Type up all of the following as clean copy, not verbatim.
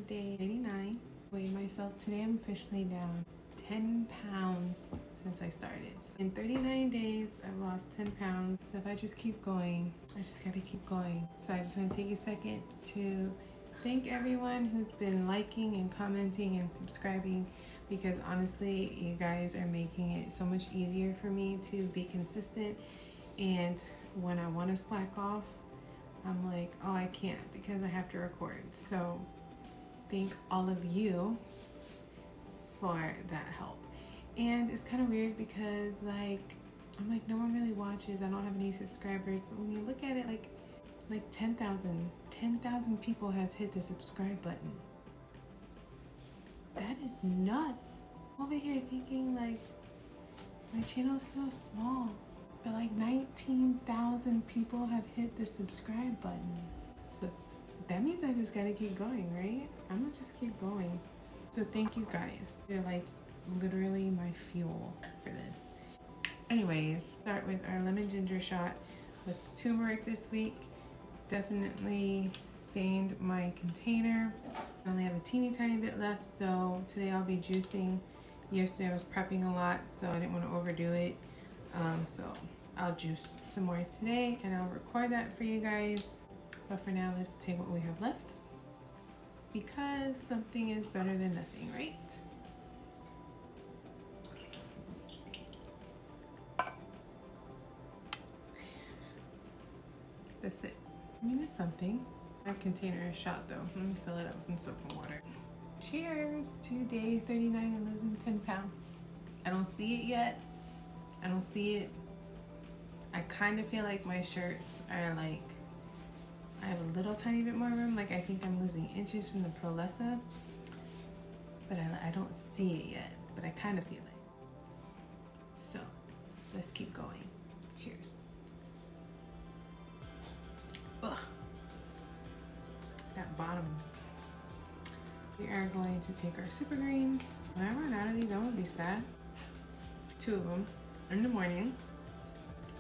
day 89. Weighed myself today. I'm officially down 10 pounds since I started. In 39 days, I've lost 10 pounds. So if I just keep going, I just gotta keep going. So I just want to take a second to thank everyone who's been liking and commenting and subscribing, because honestly, you guys are making it so much easier for me to be consistent. And when I want to slack off, I'm like, oh, I can't because I have to record. So thank all of you for that help. And it's kind of weird because I'm like, no one really watches. I don't have any subscribers. But when you look at it, like 10,000 people has hit the subscribe button. That is nuts. I'm over here thinking like my channel's so small, but like 19,000 people have hit the subscribe button. So that means I just gotta keep going, right? I'm gonna just keep going. So thank you guys. You're like literally my fuel for this. Anyways, start with our lemon ginger shot with turmeric this week. Definitely stained my container. I only have a teeny tiny bit left, so today I'll be juicing. Yesterday I was prepping a lot, so I didn't want to overdo it. So I'll juice some more today and I'll record that for you guys. But for now, let's take what we have left, because something is better than nothing, right? That's it. I mean, it's something. My container is shot though. Let me fill it up with some soap and water. Cheers to day 39 and losing 10 pounds. I don't see it yet. I don't see it. I kind of feel like my shirts are like, I have a little tiny bit more room. Like I think I'm losing inches from the Prolessa, but I don't see it yet, but I kind of feel it. So let's keep going. Cheers. Ugh. That bottom. We are going to take our super greens. When I run out of these, I'm gonna be sad. 2 of them in the morning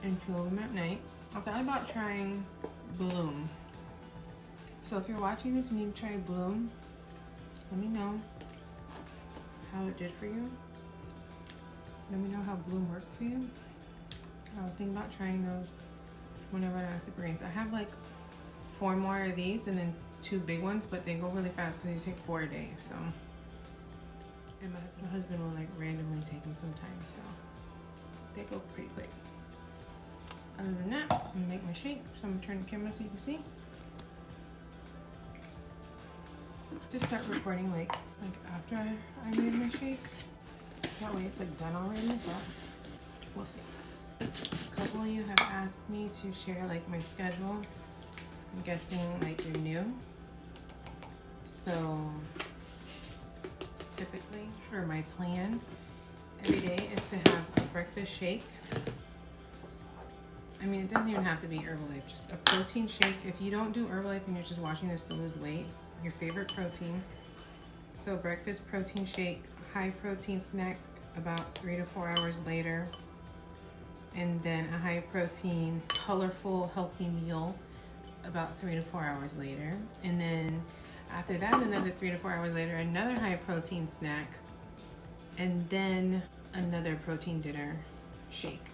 and 2 of them at night. I thought about trying Bloom. So if you're watching this and you try Bloom, let me know how it did for you. Let me know how Bloom worked for you. I was thinking about trying those whenever I have super greens. I have like 4 more of these and then 2 big ones, but they go really fast because they take 4 a day. So, and my husband will like randomly take them sometimes, so they go pretty quick. Other than that, I'm gonna make my shake. So I'm gonna turn the camera so you can see. Just start recording like after I made my shake. That way it's like done already, but we'll see. A couple of you have asked me to share like my schedule. I'm guessing like you're new. So typically, or my plan every day is to have a breakfast shake. I mean, it doesn't even have to be Herbalife, just a protein shake. If you don't do Herbalife and you're just watching this to lose weight, your favorite protein. So breakfast protein shake, high protein snack about 3 to 4 hours later. And then a high protein, colorful, healthy meal about 3 to 4 hours later. And then after that, another 3 to 4 hours later, another high protein snack. And then another protein dinner shake.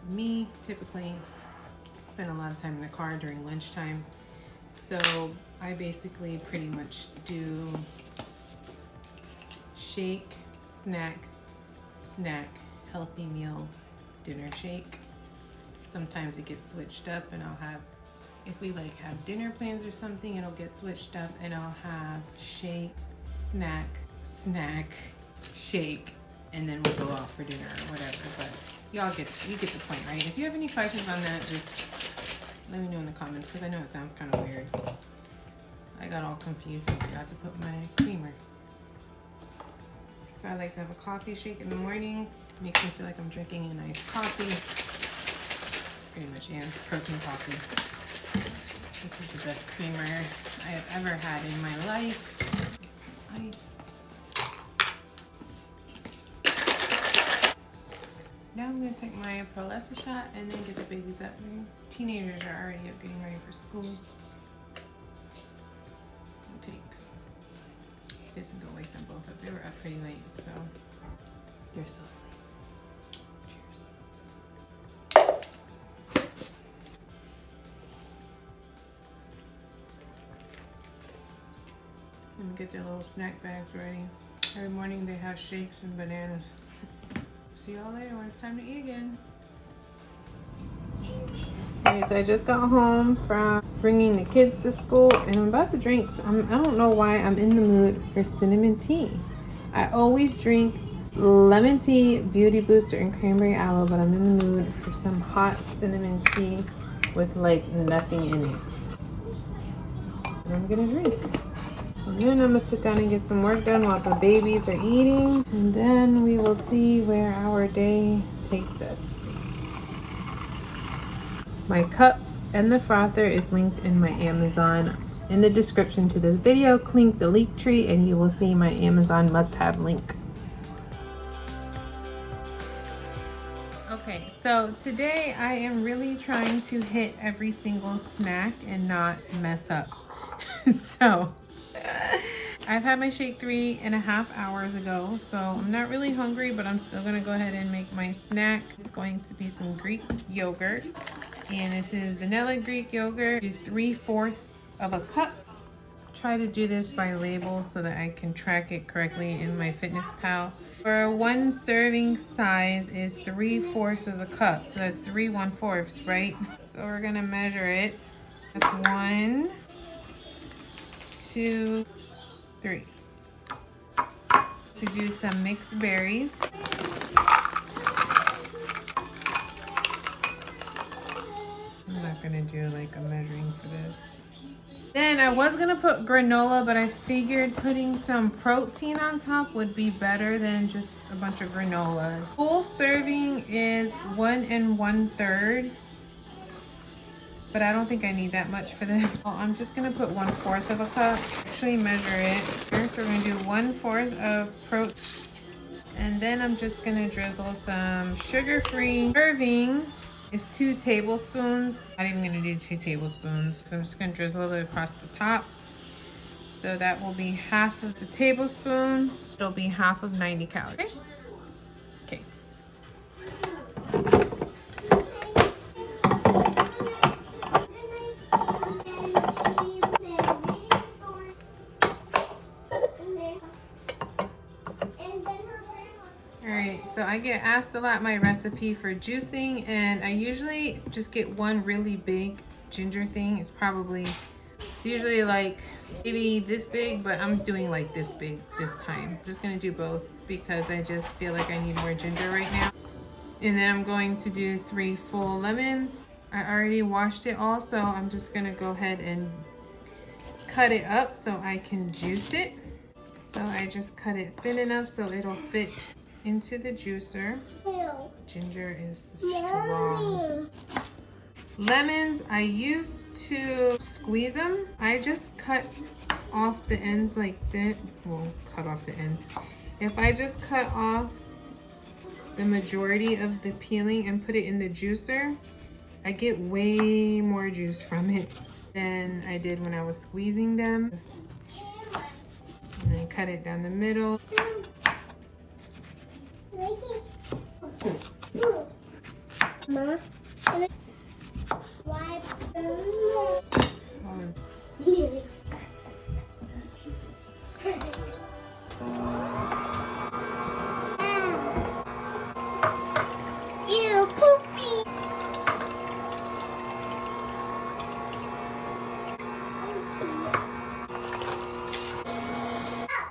Me, typically, spend a lot of time in the car during lunchtime. So I basically pretty much do shake, snack, healthy meal, dinner shake. Sometimes it gets switched up and I'll have, if we like have dinner plans or something, it'll get switched up and I'll have shake, snack, shake, and then we'll go out for dinner or whatever. But you get the point, right? If you have any questions on that, just let me know in the comments, because I know it sounds kind of weird. I got all confused and forgot to put my creamer. So I like to have a coffee shake in the morning. Makes me feel like I'm drinking a nice coffee. Pretty much, yeah, it's protein coffee. This is the best creamer I have ever had in my life. Ice. Now I'm going to take my Prolessa shot and then get the babies up. My teenagers are already up getting ready for school. I'll take kids and go wake them both up. They were up pretty late, so they're so asleep. And get their little snack bags ready. Every morning they have shakes and bananas. See y'all later when it's time to eat again. Okay, so I just got home from bringing the kids to school and I'm about to drink. I don't know why I'm in the mood for cinnamon tea. I always drink lemon tea, beauty booster, and cranberry aloe, but I'm in the mood for some hot cinnamon tea with like nothing in it. And I'm gonna drink. And then I'm gonna sit down and get some work done while the babies are eating. And then we will see where our day takes us. My cup and the frother is linked in my Amazon. In the description to this video, click the link tree and you will see my Amazon must-have link. Okay, so today I am really trying to hit every single snack and not mess up. So I've had my shake 3.5 hours ago, so I'm not really hungry, but I'm still gonna go ahead and make my snack. It's going to be some Greek yogurt, and this is vanilla Greek yogurt. Do 3/4 of a cup. Try to do this by label so that I can track it correctly in my Fitness Pal. For one serving size is 3/4 of a cup, so that's 3 1/4, right? So we're gonna measure it. That's 1, 2, 3. To do some mixed berries. I'm not gonna do like a measuring for this. Then I was gonna put granola, but I figured putting some protein on top would be better than just a bunch of granolas. Full serving is 1 1/3. But I don't think I need that much for this. So I'm just gonna put 1/4 of a cup. Actually measure it. First we're gonna do 1/4 of protein. And then I'm just gonna drizzle some sugar-free. Serving is 2 tablespoons. Not even gonna do 2 tablespoons because I'm just gonna drizzle it across the top. So that will be half of the tablespoon. It'll be half of 90 calories. Okay. So I get asked a lot my recipe for juicing, and I usually just get one really big ginger thing. It's usually like maybe this big, but I'm doing like this big this time. I'm just gonna do both because I just feel like I need more ginger right now. And then I'm going to do 3 full lemons. I already washed it all, so I'm just gonna go ahead and cut it up so I can juice it. So I just cut it thin enough so it'll fit into the juicer. Ginger is strong. Lemons, I used to squeeze them. I just cut off the ends like that. Well, cut off the ends. If I just cut off the majority of the peeling and put it in the juicer, I get way more juice from it than I did when I was squeezing them. And then cut it down the middle.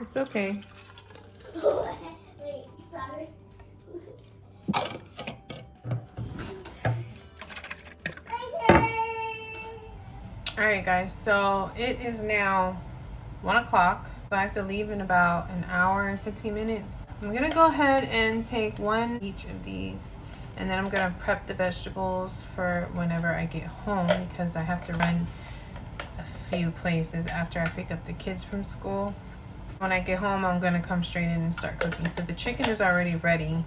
It's okay. Alright guys, so it is now 1 o'clock. So I have to leave in about an hour and 15 minutes. I'm gonna go ahead and take one each of these, and then I'm gonna prep the vegetables for whenever I get home because I have to run a few places after I pick up the kids from school. When I get home, I'm gonna come straight in and start cooking. So the chicken is already ready,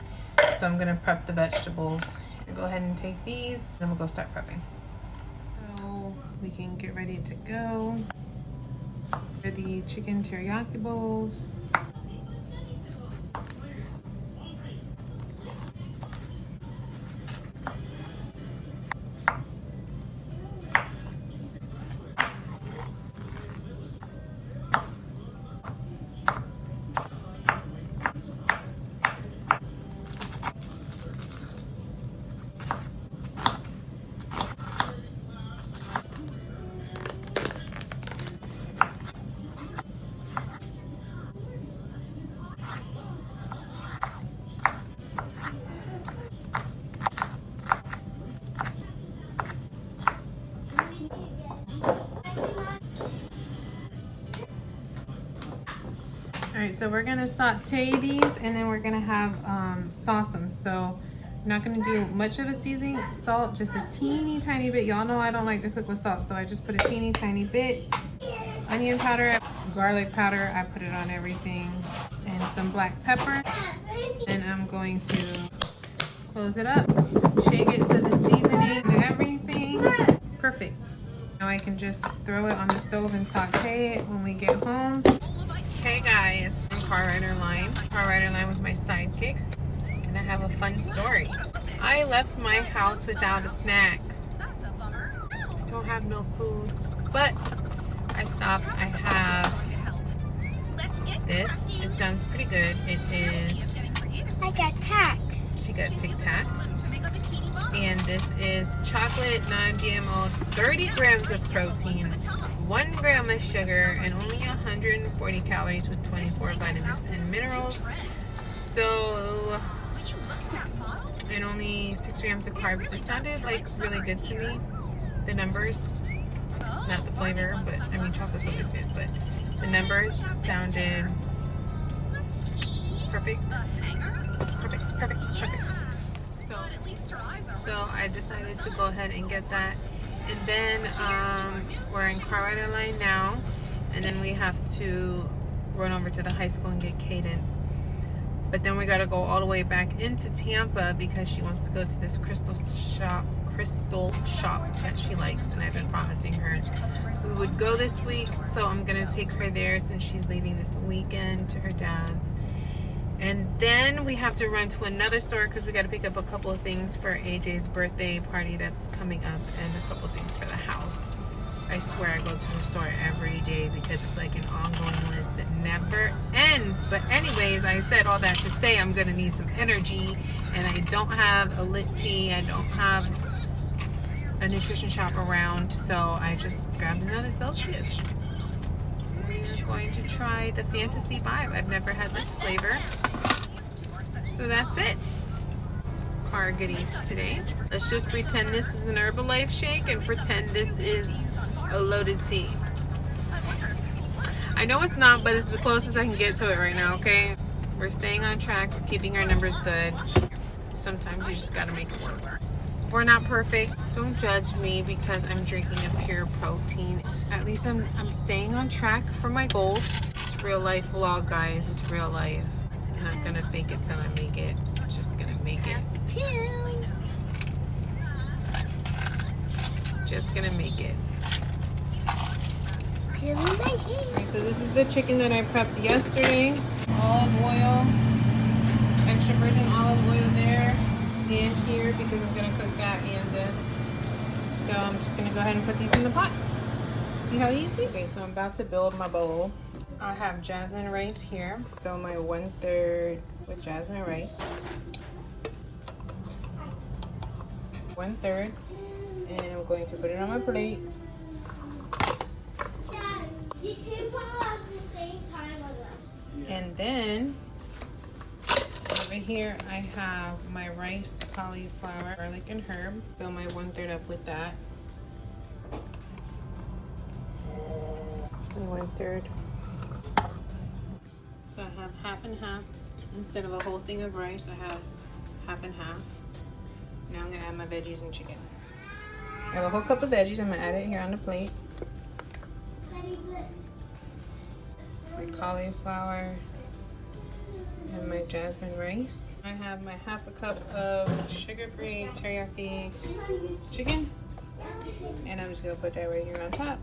so I'm gonna prep the vegetables. I'll go ahead and take these, and we'll go start prepping. So we can get ready to go. For the chicken teriyaki bowls. All right, so we're gonna saute these and then we're gonna have sauce them. So I'm not gonna do much of the seasoning. Salt, just a teeny tiny bit. Y'all know I don't like to cook with salt, so I just put a teeny tiny bit. Onion powder, garlic powder, I put it on everything. And some black pepper. And I'm going to close it up, shake it so the seasoning and everything. Perfect. Now I can just throw it on the stove and saute it when we get home. Hey guys, I'm car rider line with my sidekick, and I have a fun story. I left my house without a snack. I don't have no food, but I stopped. I have this. It sounds pretty good. It is. I got tax. She got Tic Tacs. And this is chocolate, non-GMO, 30 grams of protein, 1 gram of sugar, and only 140 calories with 24 vitamins and minerals. So, and only 6 grams of carbs. This sounded like really good to me. The numbers, not the flavor, but I mean chocolate's always good, but the numbers sounded perfect. So I decided to go ahead and get that. And then we're in car rider line now, and then we have to run over to the high school and get Cadence. But then we got to go all the way back into Tampa because she wants to go to this crystal shop that she likes, and I've been promising her we would go this week. So I'm gonna take her there since she's leaving this weekend to her dad's. And then we have to run to another store because we got to pick up a couple of things for AJ's birthday party that's coming up, and a couple of things for the house. I swear I go to the store every day because it's like an ongoing list that never ends. But anyways, I said all that to say I'm going to need some energy, and I don't have a lit tea. I don't have a nutrition shop around, so I just grabbed another Celsius. We're going to try the Fantasy Vibe. I've never had this flavor. So that's it. Car goodies today. Let's just pretend this is an Herbalife shake and pretend this is a loaded tea. I know it's not, but it's the closest I can get to it right now, okay? We're staying on track. We're keeping our numbers good. Sometimes you just gotta make it work. We're not perfect. Don't judge me because I'm drinking a pure protein. At least I'm staying on track for my goals. It's real life vlog, guys. It's real life. I'm not gonna fake it till I make it. I'm just gonna make it. Just gonna make it. Okay, so this is the chicken that I prepped yesterday. Olive oil, extra virgin olive oil there and here because I'm gonna cook that and this. So I'm just gonna go ahead and put these in the pots. See how easy? Okay, so I'm about to build my bowl. I have jasmine rice here. Fill my 1/3 with jasmine rice. 1/3, and I'm going to put it on my plate. Dad, you can put at the same time as us. And then over here I have my riced cauliflower, garlic and herb. Fill my 1/3 up with that. My 1/3. So I have half and half. Instead of a whole thing of rice, I have half and half. Now I'm gonna add my veggies and chicken. I have a whole cup of veggies. I'm gonna add it here on the plate. My cauliflower and my jasmine rice. I have my half a cup of sugar-free teriyaki chicken, and I'm just gonna put that right here on top.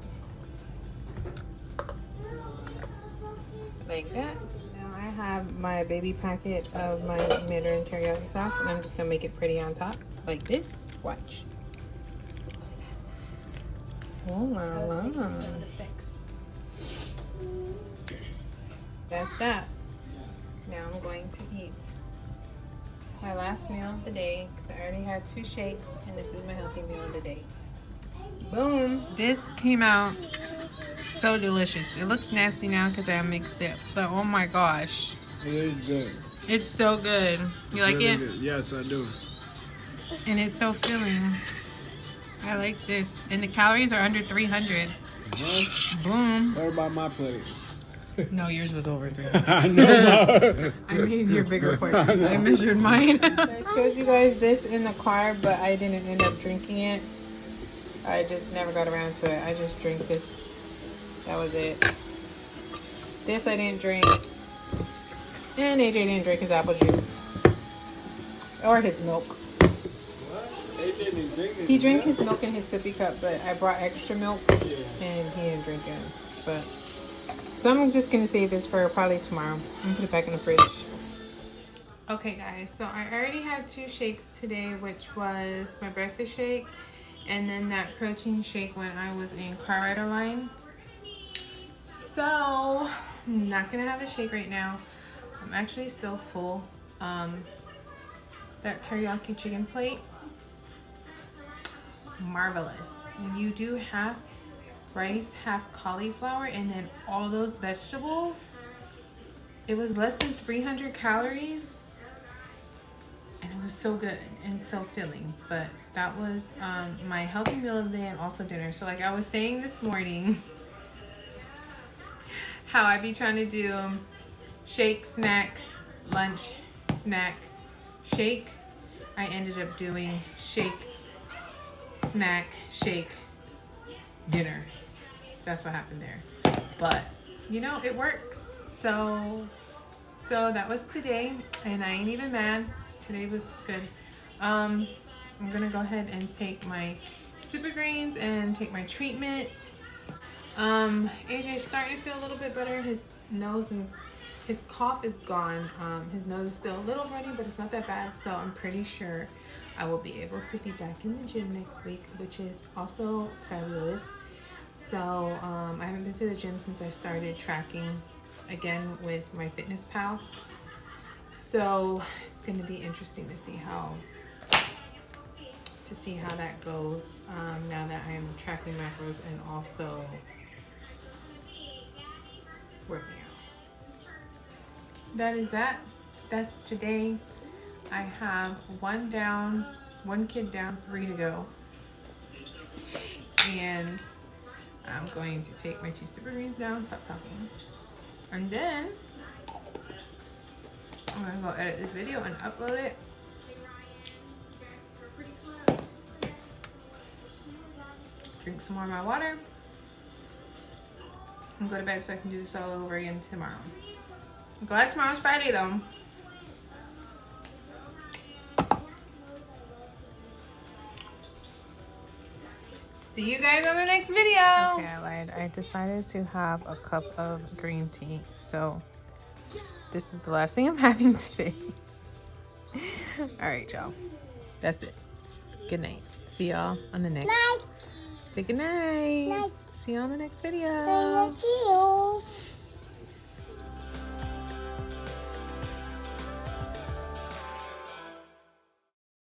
like that. Now I have my baby packet of my Mandarin teriyaki sauce, and I'm just gonna make it pretty on top, like this. Watch. Oh la la. That's that. Now I'm going to eat my last meal of the day because I already had 2 shakes, and this is my healthy meal of the day. Boom! This came out so delicious. It looks nasty now because I mixed it, but oh my gosh. It is good. It's so good. You like Really it? good. Yes, I do. And it's so filling. I like this. And the calories are under 300. Boom. What about my plate? No, yours was over 300. I know. I made your bigger portion. I measured mine. I showed you guys this in the car, but I didn't end up drinking it. I just never got around to it. I just drank this. That was it. This I didn't drink. And AJ didn't drink his apple juice. Or his milk. What? They didn't drink it. He drank his milk in his sippy cup, but I brought extra milk and he didn't drink it. But so I'm just gonna save this for probably tomorrow. I'm gonna put it back in the fridge. Okay guys, so I already had 2 shakes today, which was my breakfast shake and then that protein shake when I was in car rider line. So I'm not gonna have a shake right now. I'm actually still full. That teriyaki chicken plate, marvelous. When you do half rice, half cauliflower, and then all those vegetables, it was less than 300 calories, and it was so good and so filling. But that was my healthy meal of the day and also dinner. So like I was saying this morning, how I be trying to do shake, snack, lunch, snack, shake. I ended up doing shake, snack, shake, dinner. That's what happened there. But you know, it works. So that was today, and I ain't even mad. Today was good. I'm gonna go ahead and take my super greens and take my treatment. AJ's starting to feel a little bit better. His nose and his cough is gone. His nose is still a little runny, but it's not that bad. So I'm pretty sure I will be able to be back in the gym next week, which is also fabulous. So I haven't been to the gym since I started tracking again with my Fitness Pal. So it's going to be interesting to see how that goes now that I am tracking macros and also working out. That is that. That's today. I have 1 down, 1 kid down, 3 to go. And I'm going to take my 2 super greens down, stop talking. And then I'm gonna go edit this video and upload it. Drink some more of my water. And go to bed so I can do this all over again tomorrow. I'm glad tomorrow's Friday though. See you guys on the next video. Okay, I lied. I decided to have a cup of green tea. So this is the last thing I'm having today. All right, y'all. That's it. Good night. See y'all on the next. Night. Say good night. Night. See you on the next video. Thank you.